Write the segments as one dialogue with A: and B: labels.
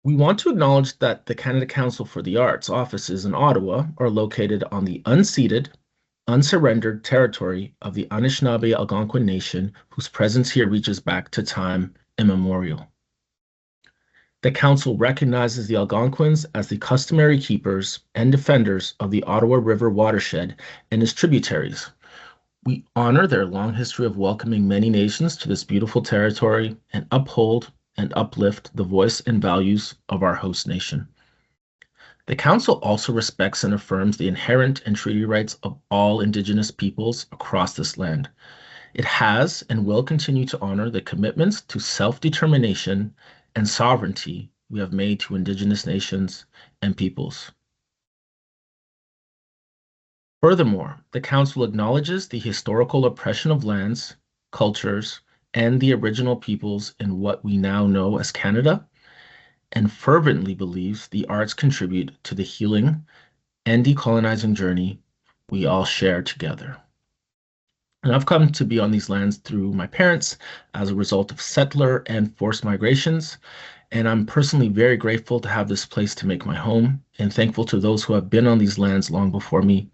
A: We want to acknowledge that the Canada Council for the Arts offices in Ottawa are located on the unceded, unsurrendered territory of the Anishinaabe Algonquin Nation, whose presence here reaches back to time immemorial. The Council recognizes the Algonquins as the customary keepers and defenders of the Ottawa River watershed and its tributaries. We honor their long history of welcoming many nations to this beautiful territory and uphold and uplift the voice and values of our host nation. The Council also respects and affirms the inherent and treaty rights of all Indigenous peoples across this land. It has and will continue to honor the commitments to self-determination and sovereignty we have made to Indigenous nations and peoples. Furthermore, the Council acknowledges the historical oppression of lands, cultures, and the original peoples in what we now know as Canada, and fervently believes the arts contribute to the healing and decolonizing journey we all share together. And I've come to be on these lands through my parents as a result of settler and forced migrations, and I'm personally very grateful to have this place to make my home and thankful to those who have been on these lands long before me.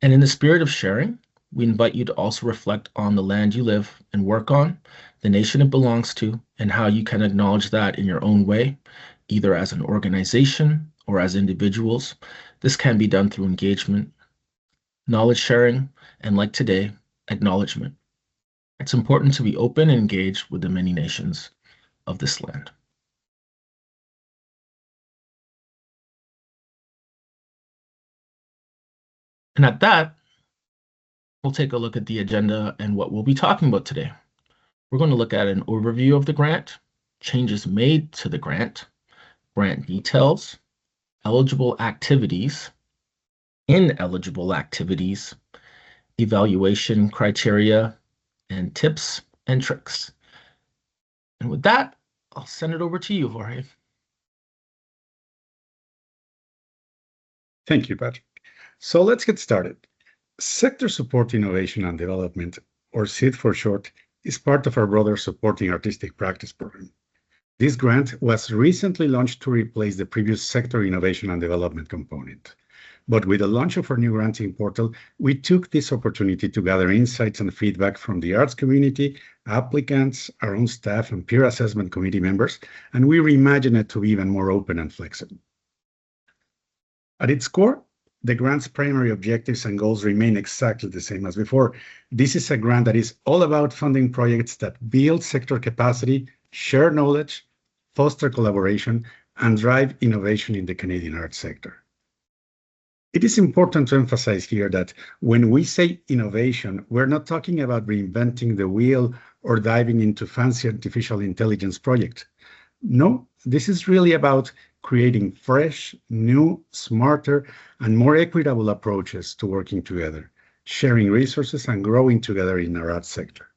A: And in the spirit of sharing, we invite you to also reflect on the land you live and work on, the nation it belongs to, and how you can acknowledge that in your own way, either as an organization or as individuals. This can be done through engagement, knowledge sharing, and like today, acknowledgement. It's important to be open and engaged with the many nations of this land. And at that, we'll take a look at the agenda and what we'll be talking about today. We're going to look at an overview of the grant, changes made to the grant details, eligible activities, ineligible activities, evaluation criteria, and tips and tricks. And with that, I'll send it over to you, Jorge.
B: Thank you, Patrick. So let's get started. Sector Support Innovation and Development, or SID for short, is part of our broader Supporting Artistic Practice program. This grant was recently launched to replace the previous Sector Innovation and Development component. But with the launch of our new granting portal, we took this opportunity to gather insights and feedback from the arts community, applicants, our own staff, and peer assessment committee members, and we reimagined it to be even more open and flexible. At its core, the grant's primary objectives and goals remain exactly the same as before. This is a grant that is all about funding projects that build sector capacity, share knowledge, foster collaboration, and drive innovation in the Canadian arts sector. It is important to emphasize here that when we say innovation, we're not talking about reinventing the wheel or diving into fancy artificial intelligence projects. No, this is really about creating fresh, new, smarter, and more equitable approaches to working together, sharing resources, and growing together in our arts sector.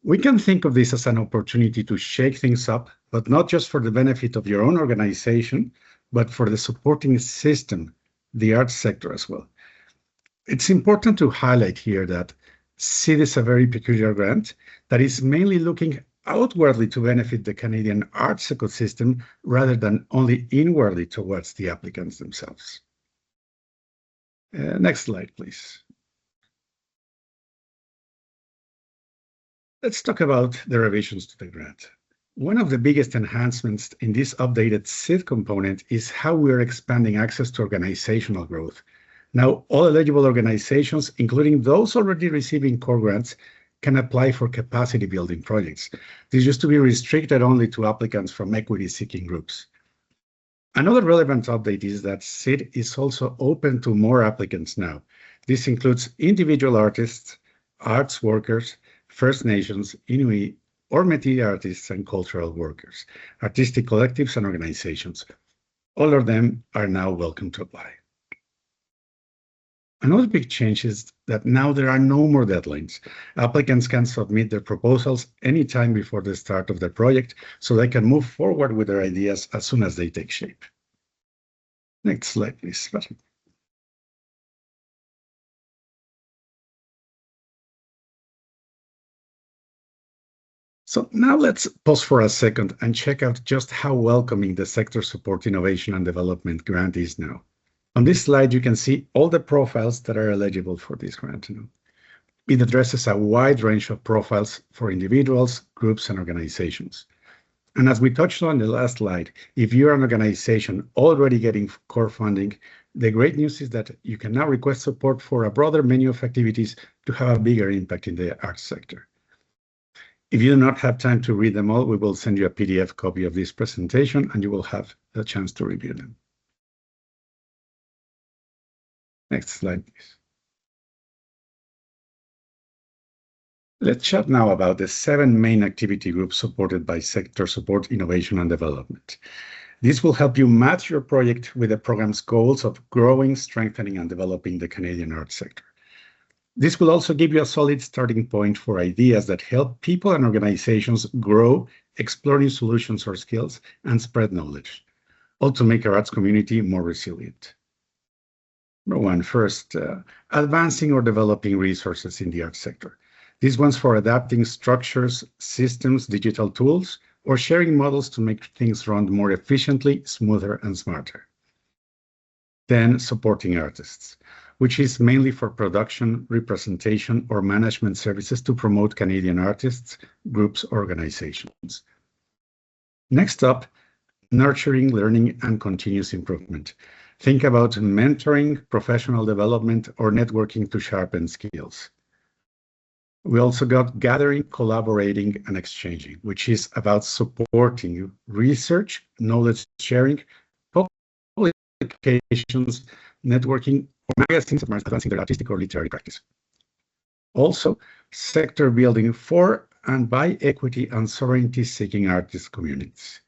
B: We can think of this as an opportunity to shake things up, but not just for the benefit of your own organization, but for the supporting system, the arts sector as well. It's important to highlight here that SID is a very peculiar grant that is mainly looking outwardly to benefit the Canadian arts ecosystem rather than only inwardly towards the applicants themselves. Next slide, please. Let's talk about the revisions to the grant. One of the biggest enhancements in this updated SID component is how we're expanding access to organizational growth. Now, all eligible organizations, including those already receiving core grants, can apply for capacity building projects. This used to be restricted only to applicants from equity-seeking groups. Another relevant update is that SID is also open to more applicants now. This includes individual artists, arts workers, First Nations, Inuit, or Métis artists and cultural workers, artistic collectives and organizations. All of them are now welcome to apply. Another big change is that now there are no more deadlines. Applicants can submit their proposals anytime before the start of the project, so they can move forward with their ideas as soon as they take shape. Next slide, please. So now let's pause for a second and check out just how welcoming the Sector Support Innovation and Development grant is now. On this slide, you can see all the profiles that are eligible for this grant. It addresses a wide range of profiles for individuals, groups, and organizations. And as we touched on in the last slide, if you're an organization already getting core funding, the great news is that you can now request support for a broader menu of activities to have a bigger impact in the arts sector. If you do not have time to read them all, we will send you a PDF copy of this presentation and you will have a chance to review them. Next slide, please. Let's chat now about the 7 main activity groups supported by Sector Support Innovation and Development. This will help you match your project with the program's goals of growing, strengthening, and developing the Canadian arts sector. This will also give you a solid starting point for ideas that help people and organizations grow, explore new solutions or skills, and spread knowledge, all to make our arts community more resilient. Number 1, first, advancing or developing resources in the arts sector. This one's for adapting structures, systems, digital tools, or sharing models to make things run more efficiently, smoother, and smarter. Then supporting artists, which is mainly for production, representation, or management services to promote Canadian artists, groups, organizations. Next up, nurturing learning and continuous improvement. Think about mentoring, professional development, or networking to sharpen skills. We also got gathering, collaborating, and exchanging, which is about supporting research, knowledge sharing, publications, networking, or magazines that are advancing their artistic or literary practice. Also, sector building for and by equity and sovereignty-seeking artist communities.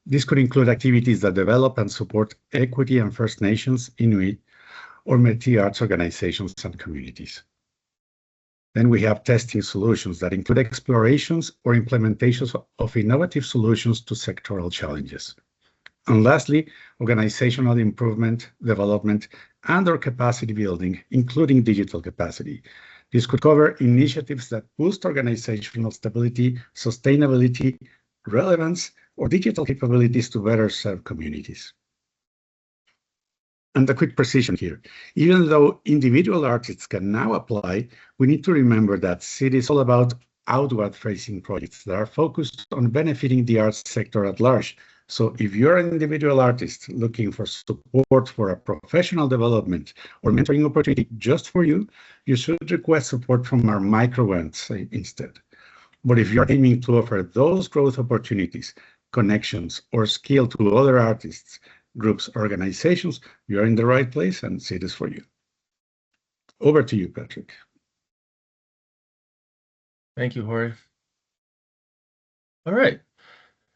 B: This could include activities that develop and support equity and First Nations, Inuit, or Métis arts organizations and communities. Then we have testing solutions that include explorations or implementations of innovative solutions to sectoral challenges. And lastly, organizational improvement, development, and/or capacity building, including digital capacity. This could cover initiatives that boost organizational stability, sustainability, relevance, or digital capabilities to better serve communities. And a quick precision here. Even though individual artists can now apply, we need to remember that CID is all about outward-facing projects that are focused on benefiting the arts sector at large. So if you're an individual artist looking for support for a professional development or mentoring opportunity just for you, you should request support from our microgrants instead. But if you're aiming to offer those growth opportunities, connections, or skill to other artists, groups, organizations, you're in the right place and CID is for you. Over to you, Patrick.
A: Thank you, Jorge. All right.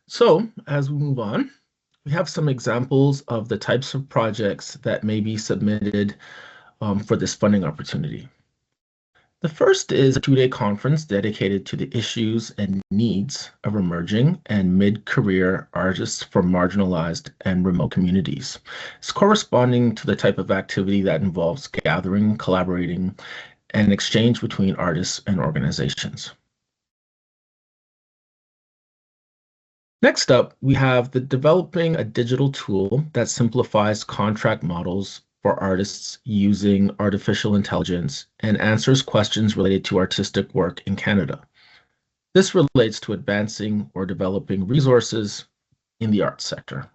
A: So as we move on, we have some examples of the types of projects that may be submitted for this funding opportunity. The first is a 2-day conference dedicated to the issues and needs of emerging and mid-career artists from marginalized and remote communities. It's corresponding to the type of activity that involves gathering, collaborating, and exchange between artists and organizations. Next up, we have the developing a digital tool that simplifies contract models for artists using artificial intelligence and answers questions related to artistic work in Canada. This relates to advancing or developing resources in the arts sector.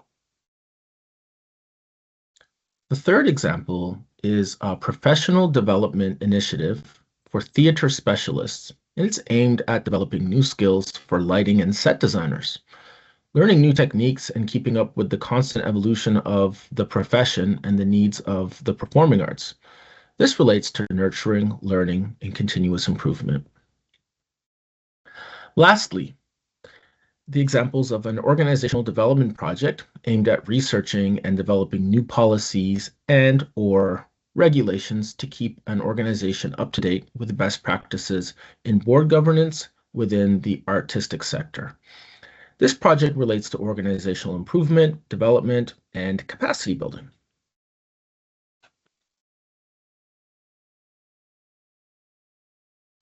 A: The third example is a professional development initiative for theater specialists, and it's aimed at developing new skills for lighting and set designers. Learning new techniques and keeping up with the constant evolution of the profession and the needs of the performing arts. This relates to nurturing, learning, and continuous improvement. Lastly, the examples of an organizational development project aimed at researching and developing new policies and/or regulations to keep an organization up to date with the best practices in board governance within the artistic sector. This project relates to organizational improvement, development, and capacity building.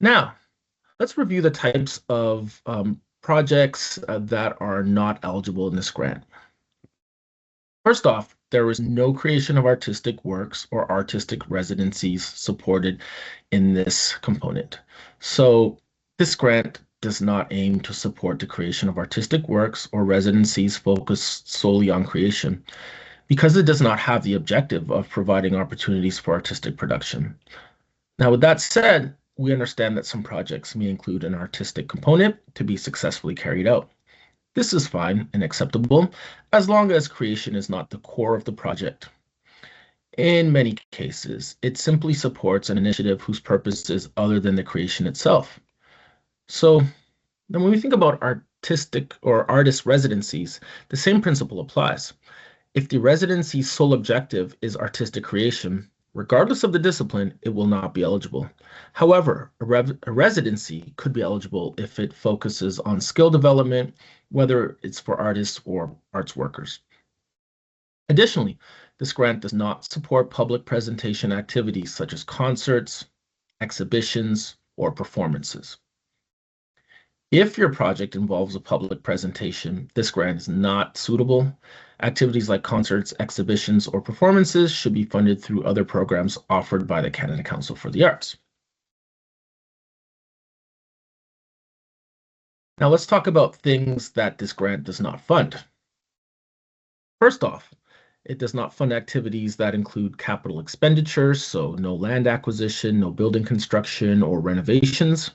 A: Now, let's review the types of projects that are not eligible in this grant. First off, there is no creation of artistic works or artistic residencies supported in this component. So this grant does not aim to support the creation of artistic works or residencies focused solely on creation, because it does not have the objective of providing opportunities for artistic production. Now, with that said, we understand that some projects may include an artistic component to be successfully carried out. This is fine and acceptable as long as creation is not the core of the project. In many cases, it simply supports an initiative whose purpose is other than the creation itself. So then when we think about artistic or artist residencies, the same principle applies. If the residency's sole objective is artistic creation, regardless of the discipline, it will not be eligible. However, a residency could be eligible if it focuses on skill development, whether it's for artists or arts workers. Additionally, this grant does not support public presentation activities such as concerts, exhibitions, or performances. If your project involves a public presentation, this grant is not suitable. Activities like concerts, exhibitions, or performances should be funded through other programs offered by the Canada Council for the Arts. Now let's talk about things that this grant does not fund. First off, it does not fund activities that include capital expenditures, so no land acquisition, no building construction or renovations.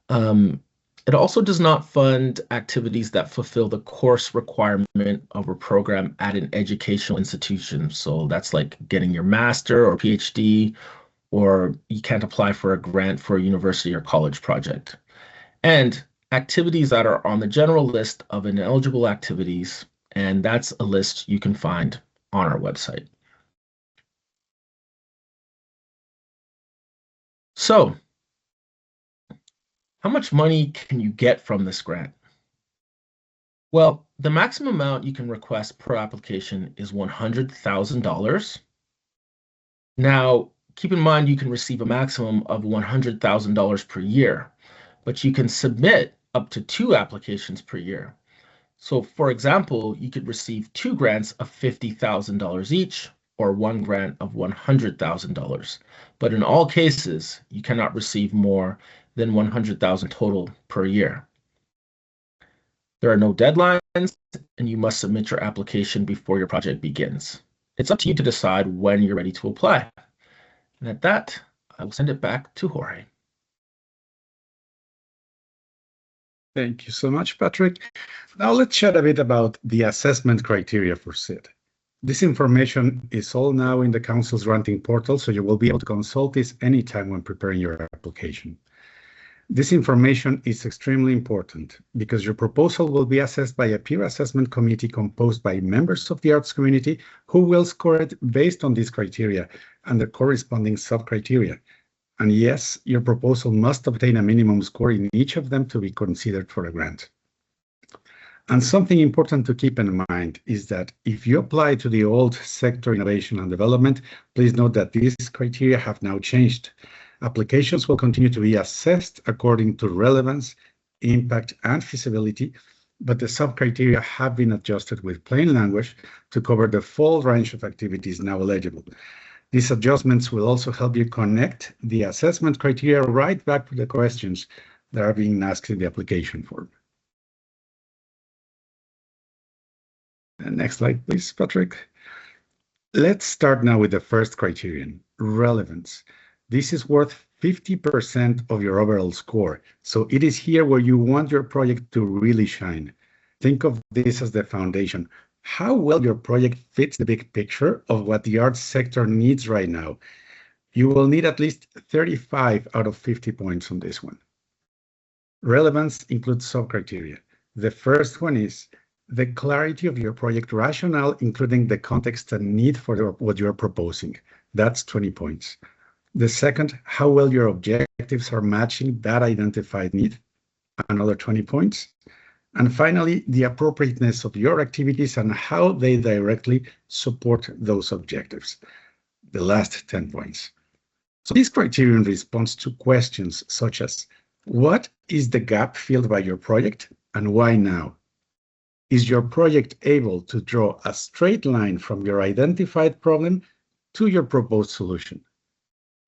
A: It also does not fund activities that fulfill the course requirement of a program at an educational institution. So that's like getting your master or PhD, or you can't apply for a grant for a university or college project. And activities that are on the general list of ineligible activities, and that's a list you can find on our website. So, how much money can you get from this grant? Well, the maximum amount you can request per application is $100,000. Now, keep in mind you can receive a maximum of $100,000 per year, but you can submit up to 2 applications per year. So, for example, you could receive 2 grants of $50,000 each, or 1 grant of $100,000. But in all cases, you cannot receive more than $100,000 total per year. There are no deadlines, and you must submit your application before your project begins. It's up to you to decide when you're ready to apply. And at that, I will send it back to Jorge.
B: Thank you so much, Patrick. Now let's chat a bit about the assessment criteria for SID. This information is all now in the Council's granting portal, so you will be able to consult this anytime when preparing your application. This information is extremely important because your proposal will be assessed by a peer assessment committee composed by members of the arts community who will score it based on these criteria and the corresponding sub-criteria. And yes, your proposal must obtain a minimum score in each of them to be considered for a grant. And something important to keep in mind is that if you apply to the old sector innovation and development, please note that these criteria have now changed. Applications will continue to be assessed according to relevance, impact, and feasibility, but the sub-criteria have been adjusted with plain language to cover the full range of activities now eligible. These adjustments will also help you connect the assessment criteria right back to the questions that are being asked in the application form. Next slide, please, Patrick. Let's start now with the first criterion, relevance. This is worth 50% of your overall score, so it is here where you want your project to really shine. Think of this as the foundation. How well your project fits the big picture of what the arts sector needs right now. You will need at least 35 out of 50 points on this one. Relevance includes sub-criteria. The first one is the clarity of your project rationale, including the context and need for what you're proposing. That's 20 points. The second, how well your objectives are matching that identified need, another 20 points. And finally, the appropriateness of your activities and how they directly support those objectives, the last 10 points. So this criterion responds to questions such as, what is the gap filled by your project and why now? Is your project able to draw a straight line from your identified problem to your proposed solution?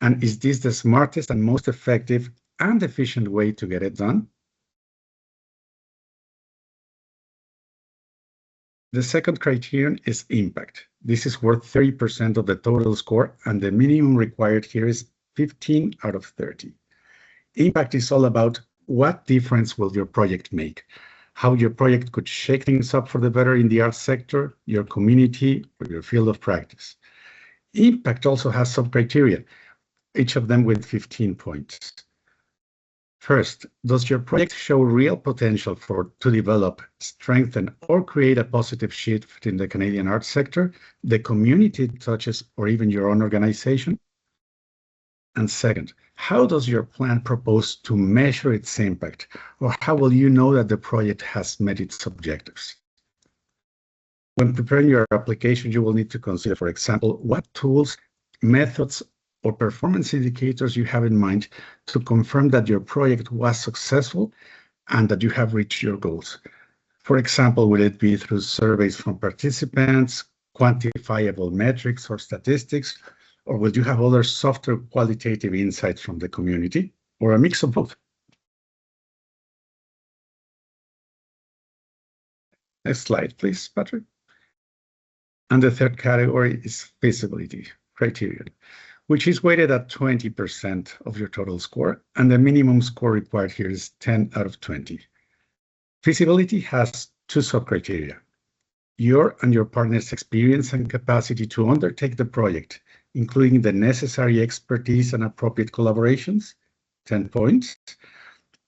B: And is this the smartest and most effective and efficient way to get it done? The second criterion is impact. This is worth 30% of the total score, and the minimum required here is 15 out of 30. Impact is all about what difference will your project make, how your project could shake things up for the better in the arts sector, your community, or your field of practice. Impact also has some criteria, each of them with 15 points. First, does your project show real potential to develop, strengthen, or create a positive shift in the Canadian arts sector, the community it touches, or even your own organization? And second, how does your plan propose to measure its impact, or how will you know that the project has met its objectives? When preparing your application, you will need to consider, for example, what tools, methods, or performance indicators you have in mind to confirm that your project was successful and that you have reached your goals. For example, will it be through surveys from participants, quantifiable metrics or statistics, or will you have other softer qualitative insights from the community, or a mix of both? Next slide, please, Patrick. And the third category is feasibility criterion, which is weighted at 20% of your total score, and the minimum score required here is 10 out of 20. Feasibility has two sub-criteria: your and your partner's experience and capacity to undertake the project, including the necessary expertise and appropriate collaborations, 10 points,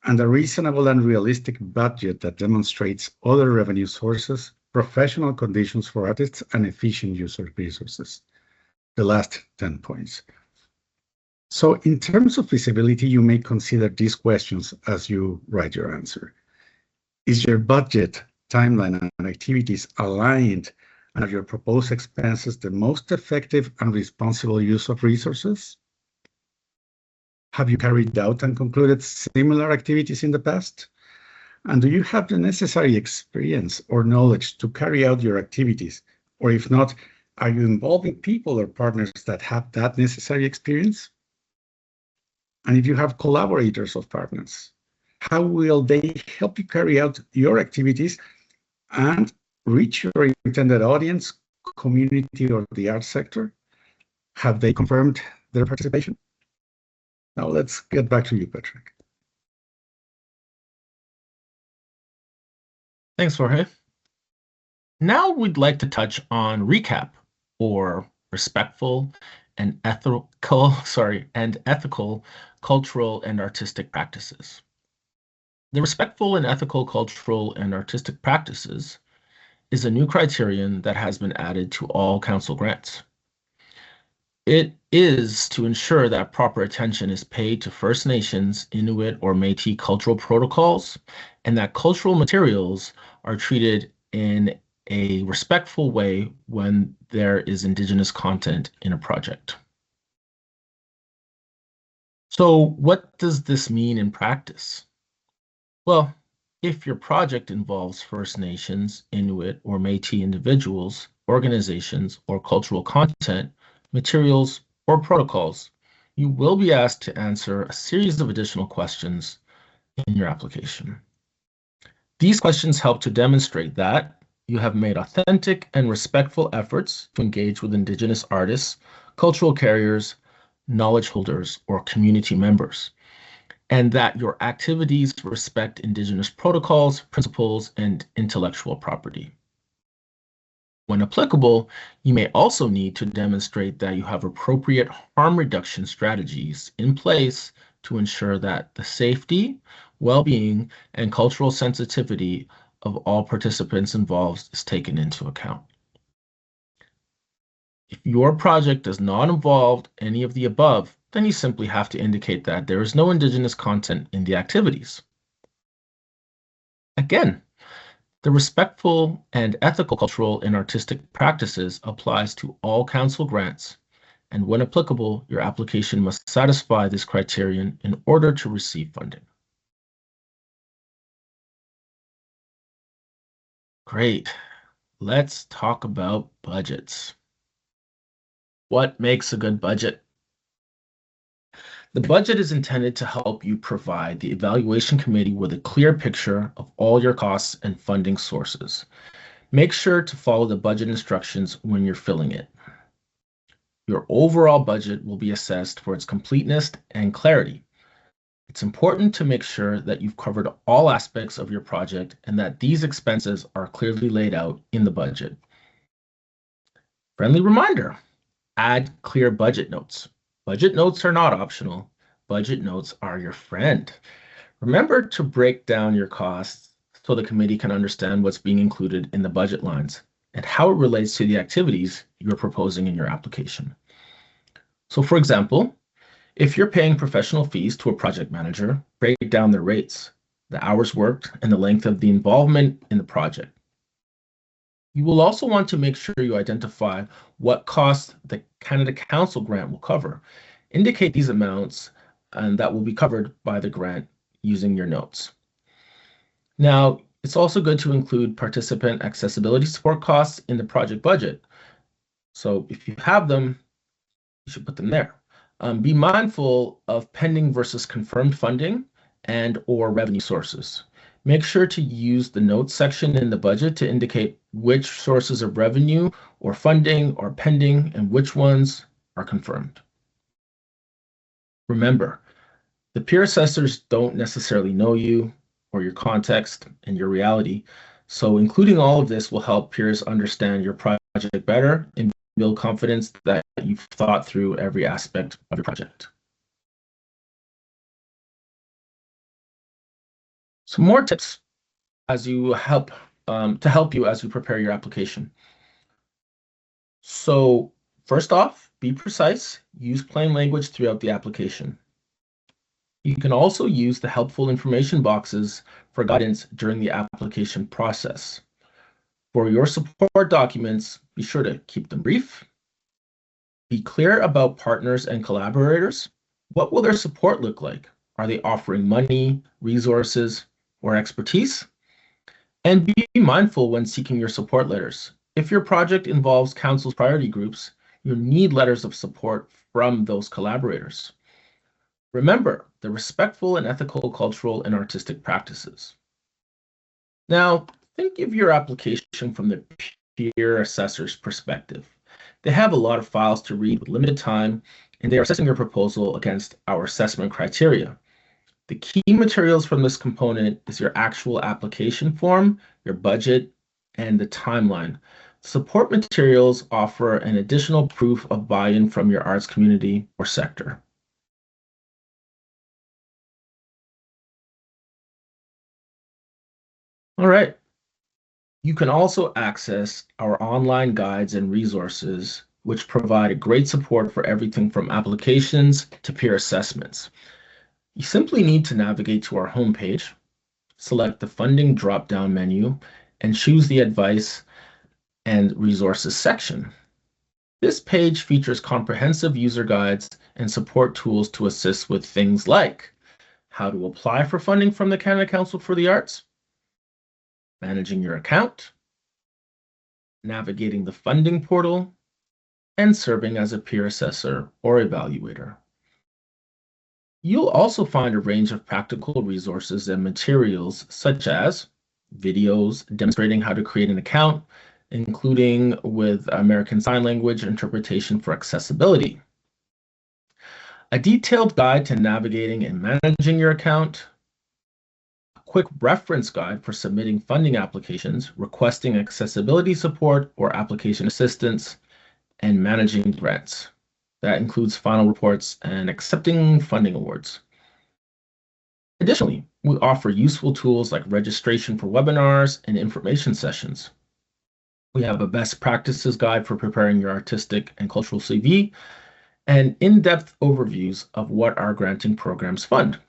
B: and a reasonable and realistic budget that demonstrates other revenue sources, professional conditions for artists, and efficient use of resources, the last 10 points. So in terms of feasibility, you may consider these questions as you write your answer. Is your budget, timeline, and activities aligned, and are your proposed expenses the most effective and responsible use of resources? Have you carried out and concluded similar activities in the past? And do you have the necessary experience or knowledge to carry out your activities? Or if not, are you involving people or partners that have that necessary experience? And if you have collaborators or partners, how will they help you carry out your activities and reach your intended audience, community, or the arts sector? Have they confirmed their participation? Now let's get back to you, Patrick.
A: Thanks, Jorge. Now we'd like to touch on RECAP, or respectful and ethical, cultural and artistic practices. The respectful and ethical, cultural and artistic practices is a new criterion that has been added to all council grants. It is to ensure that proper attention is paid to First Nations, Inuit, or Métis cultural protocols, and that cultural materials are treated in a respectful way when there is Indigenous content in a project. So what does this mean in practice? Well, if your project involves First Nations, Inuit, or Métis individuals, organizations, or cultural content, materials, or protocols, you will be asked to answer a series of additional questions in your application. These questions help to demonstrate that you have made authentic and respectful efforts to engage with Indigenous artists, cultural carriers, knowledge holders, or community members, and that your activities respect Indigenous protocols, principles, and intellectual property. When applicable, you may also need to demonstrate that you have appropriate harm reduction strategies in place to ensure that the safety, well-being, and cultural sensitivity of all participants involved is taken into account. If your project does not involve any of the above, then you simply have to indicate that there is no Indigenous content in the activities. Again, the respectful and ethical cultural and artistic practices applies to all council grants, and when applicable, your application must satisfy this criterion in order to receive funding. Great. Let's talk about budgets. What makes a good budget? The budget is intended to help you provide the evaluation committee with a clear picture of all your costs and funding sources. Make sure to follow the budget instructions when you're filling it. Your overall budget will be assessed for its completeness and clarity. It's important to make sure that you've covered all aspects of your project and that these expenses are clearly laid out in the budget. Friendly reminder, add clear budget notes. Budget notes are not optional. Budget notes are your friend. Remember to break down your costs so the committee can understand what's being included in the budget lines and how it relates to the activities you're proposing in your application. So for example, if you're paying professional fees to a project manager, break down their rates, the hours worked, and the length of the involvement in the project. You will also want to make sure you identify what costs the Canada Council grant will cover. Indicate these amounts and that will be covered by the grant using your notes. Now, it's also good to include participant accessibility support costs in the project budget. So if you have them, you should put them there. Be mindful of pending versus confirmed funding and or revenue sources. Make sure to use the notes section in the budget to indicate which sources of revenue or funding are pending and which ones are confirmed. Remember, the peer assessors don't necessarily know you or your context and your reality, so including all of this will help peers understand your project better and build confidence that you've thought through every aspect of your project. Some more tips as you help to help you as you prepare your application. So first off, be precise. Use plain language throughout the application. You can also use the helpful information boxes for guidance during the application process. For your support documents, be sure to keep them brief. Be clear about partners and collaborators. What will their support look like? Are they offering money, resources, or expertise? And be mindful when seeking your support letters. If your project involves council's priority groups, you need letters of support from those collaborators. Remember the respectful and ethical cultural and artistic practices. Now, think of your application from the peer assessor's perspective. They have a lot of files to read with limited time, and they are assessing your proposal against our assessment criteria. The key materials from this component is your actual application form, your budget, and the timeline. Support materials offer an additional proof of buy-in from your arts community or sector. All right. You can also access our online guides and resources, which provide great support for everything from applications to peer assessments. You simply need to navigate to our homepage, select the funding drop-down menu, and choose the advice and resources section. This page features comprehensive user guides and support tools to assist with things like how to apply for funding from the Canada Council for the Arts, managing your account, navigating the funding portal, and serving as a peer assessor or evaluator. You'll also find a range of practical resources and materials such as videos demonstrating how to create an account, including with American Sign Language interpretation for accessibility, a detailed guide to navigating and managing your account, quick reference guide for submitting funding applications, requesting accessibility support or application assistance, and managing grants. That includes final reports and accepting funding awards. Additionally, we offer useful tools like registration for webinars and information sessions. We have a best practices guide for preparing your artistic and cultural CV and in-depth overviews of what our granting programs fund.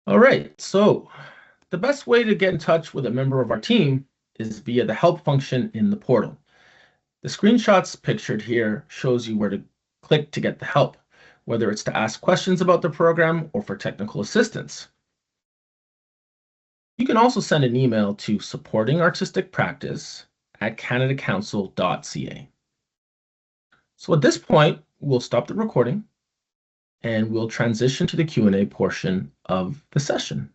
A: All right, so the best way to get in touch with a member of our team is via the help function in the portal. The screenshots pictured here shows you where to click to get the help, whether it's to ask questions about the program or for technical assistance. You can also send an email to supportingartisticpractice@canadacouncil.ca. So at this point, we'll stop the recording and we'll transition to the Q&A portion of the session.